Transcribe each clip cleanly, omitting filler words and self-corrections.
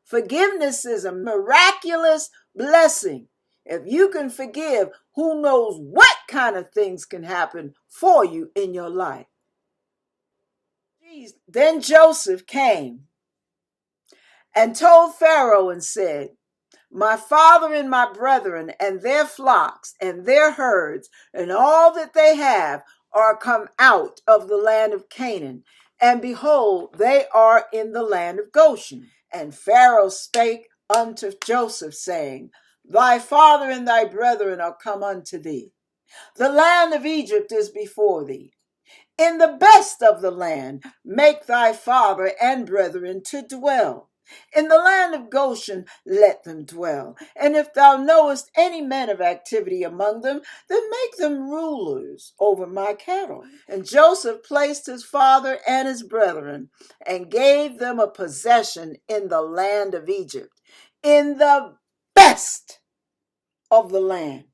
Forgiveness is a miraculous blessing. If you can forgive, who knows what kind of things can happen for you in your life. Then Joseph came and told Pharaoh and said, my father and my brethren and their flocks and their herds and all that they have are come out of the land of Canaan. And behold, they are in the land of Goshen. And Pharaoh spake unto Joseph, saying, thy father and thy brethren are come unto thee. The land of Egypt is before thee. In the best of the land make thy father and brethren to dwell. In the land of Goshen let them dwell. And if thou knowest any men of activity among them, then make them rulers over my cattle. And Joseph placed his father and his brethren, and gave them a possession in the land of Egypt, in the best of the land,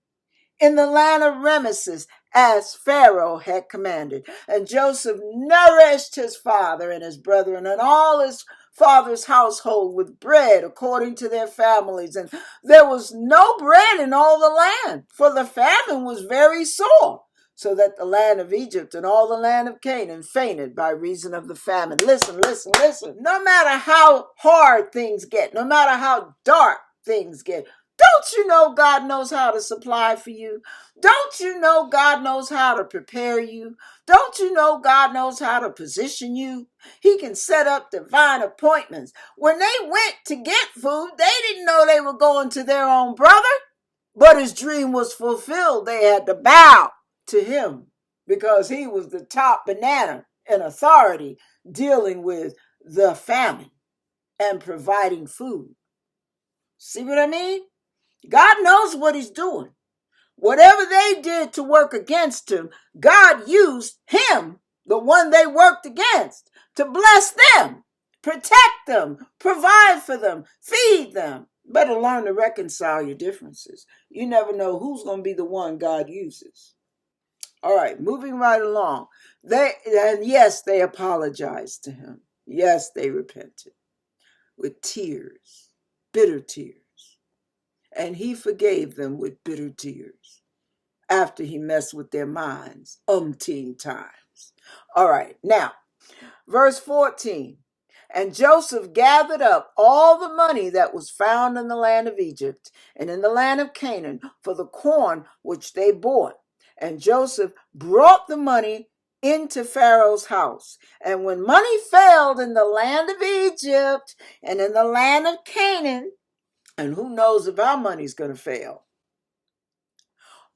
in the land of Ramesses, as Pharaoh had commanded. And Joseph nourished his father and his brethren and all his father's household with bread according to their families. And there was no bread in all the land, for the famine was very sore, so that the land of Egypt and all the land of Canaan fainted by reason of the famine. Listen. No matter how hard things get, no matter how dark things get, don't you know God knows how to supply for you? Don't you know God knows how to prepare you? Don't you know God knows how to position you? He can set up divine appointments. When they went to get food, they didn't know they were going to their own brother, but his dream was fulfilled. They had to bow to him because he was the top banana in authority dealing with the famine and providing food. See what I mean? God knows what he's doing. Whatever they did to work against him, God used him, the one they worked against, to bless them, protect them, provide for them, feed them. Better learn to reconcile your differences. You never know who's going to be the one God uses. All right, moving right along. Yes, they apologized to him. Yes, they repented with tears, bitter tears. And he forgave them with bitter tears after he messed with their minds umpteen times. All right, now, verse 14. And Joseph gathered up all the money that was found in the land of Egypt and in the land of Canaan for the corn which they bought. And Joseph brought the money into Pharaoh's house. And when money failed in the land of Egypt and in the land of Canaan, and who knows if our money's going to fail,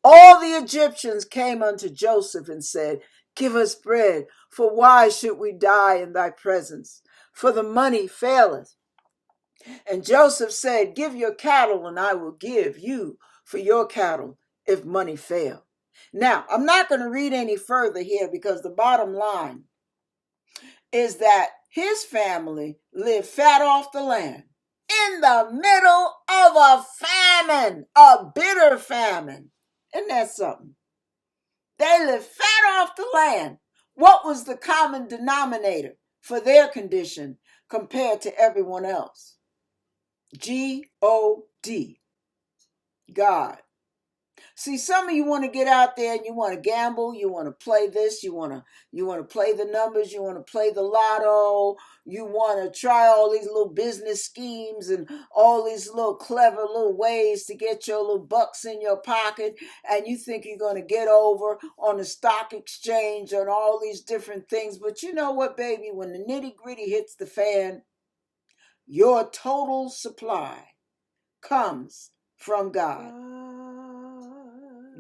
all the Egyptians came unto Joseph and said, give us bread, for why should we die in thy presence? For the money faileth. And Joseph said, give your cattle, and I will give you for your cattle if money fail. Now, I'm not going to read any further here because the bottom line is that his family lived fat off the land in the middle of a famine, a bitter famine. Isn't that something? They lived fat off the land. What was the common denominator for their condition compared to everyone else? G-O-D. God. See, some of you want to get out there and you want to gamble, you want to play this, you want to play the numbers, you want to play the lotto, you want to try all these little business schemes and all these little clever little ways to get your little bucks in your pocket, and you think you're going to get over on the stock exchange and all these different things. But you know what, baby, when the nitty-gritty hits the fan, your total supply comes from God.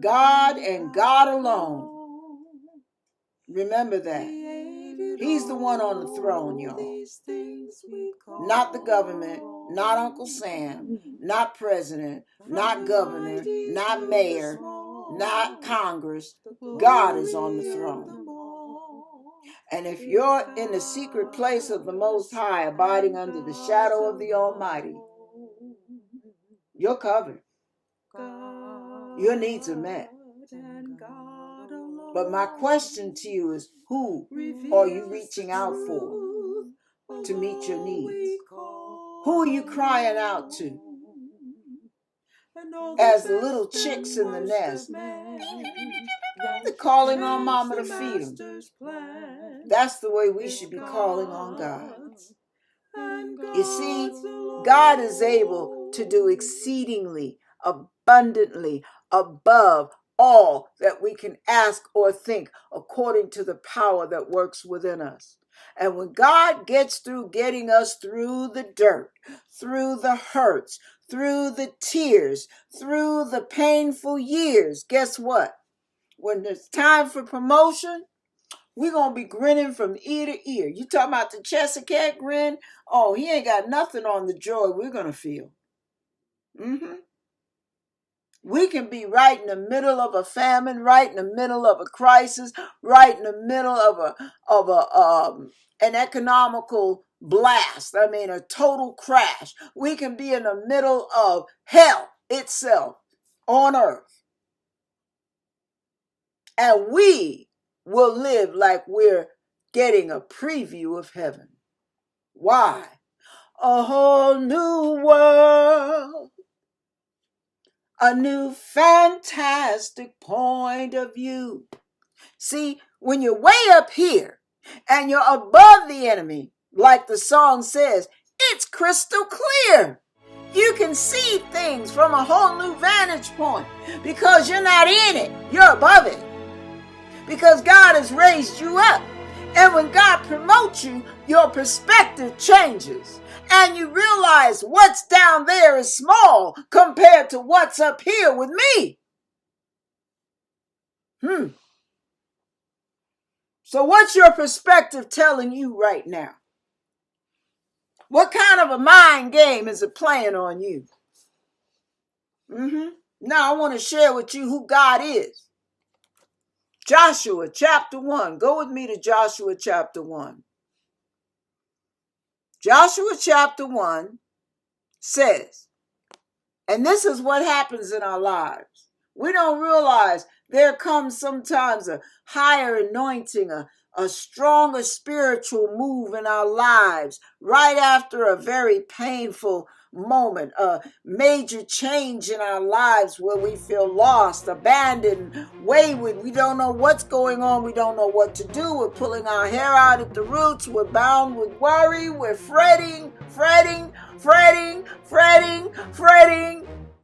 God and God alone. Remember that. He's the one on the throne, y'all. Not the government, not Uncle Sam, not president, not governor, not mayor, not Congress. God is on the throne. And if you're in the secret place of the Most High, abiding under the shadow of the Almighty, you're covered. Your needs are met. But my question to you is, who are you reaching out for to meet your needs? Who are you crying out to? As the little chicks in the nest, they're calling on mama to feed them. That's the way we should be calling on God. You see, God is able to do exceedingly, abundantly, above all that we can ask or think, according to the power that works within us. And when God gets through getting us through the dirt, through the hurts, through the tears, through the painful years, guess what? When it's time for promotion, we're going to be grinning from ear to ear. You talking about the Cheshire Cat grin? Oh, he ain't got nothing on the joy we're going to feel. We can be right in the middle of a famine, right in the middle of a crisis, right in the middle of an economical blast. I mean, a total crash. We can be in the middle of hell itself on earth. And we will live like we're getting a preview of heaven. Why? A whole new world. A new fantastic point of view. See, when you're way up here and you're above the enemy, like the song says, it's crystal clear. You can see things from a whole new vantage point because you're not in it. You're above it. Because God has raised you up. And when God promotes you, your perspective changes. And you realize what's down there is small compared to what's up here with me. So what's your perspective telling you right now? What kind of a mind game is it playing on you? Now I want to share with you who God is. Joshua chapter 1. Go with me to Joshua chapter 1. Joshua chapter 1 says, and this is what happens in our lives. We don't realize there comes sometimes a higher anointing, a stronger spiritual move in our lives right after a very painful moment, a major change in our lives where we feel lost, abandoned, wayward. We don't know what's going on. We don't know what to do. We're pulling our hair out at the roots. We're bound with worry. We're fretting.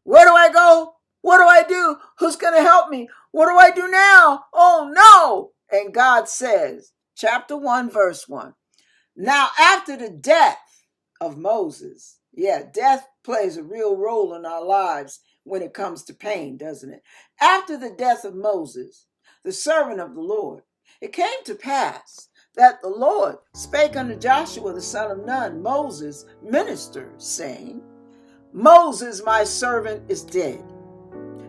Where do I go? What do I do? Who's going to help me? What do I do now? Oh no. And God says, chapter 1, verse 1. Now after the death of Moses, death plays a real role in our lives when it comes to pain, doesn't it? After the death of Moses, the servant of the Lord, it came to pass that the Lord spake unto Joshua the son of Nun, Moses' minister, saying, Moses, my servant, is dead.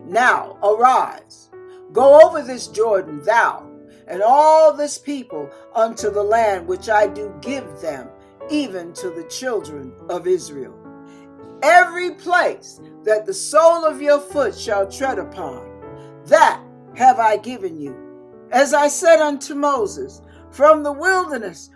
Now arise, go over this Jordan, thou and all this people, unto the land which I do give them, even to the children of Israel. Every place that the sole of your foot shall tread upon, that have I given you. As I said unto Moses, from the wilderness.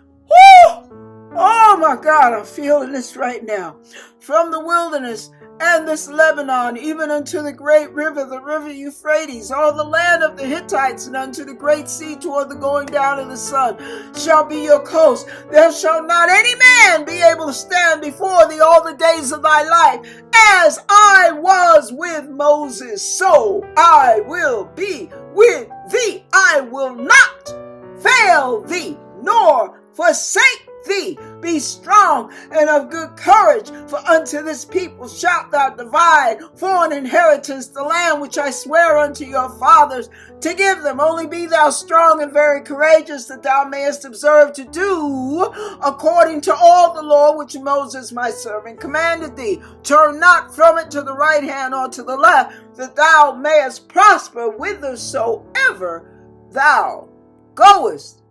Oh my God, I'm feeling this right now. From the wilderness and this Lebanon, even unto the great river, the river Euphrates, all the land of the Hittites, and unto the great sea toward the going down of the sun, shall be your coast. There shall not any man be able to stand before thee all the days of thy life. As I was with Moses, so I will be with thee. I will not fail thee, nor forsake thee. Be strong and of good courage, for unto this people shalt thou divide for an inheritance the land which I swear unto your fathers to give them. Only be thou strong and very courageous, that thou mayest observe to do according to all the law which Moses my servant commanded thee. Turn not from it to the right hand or to the left, that thou mayest prosper whithersoever thou goest.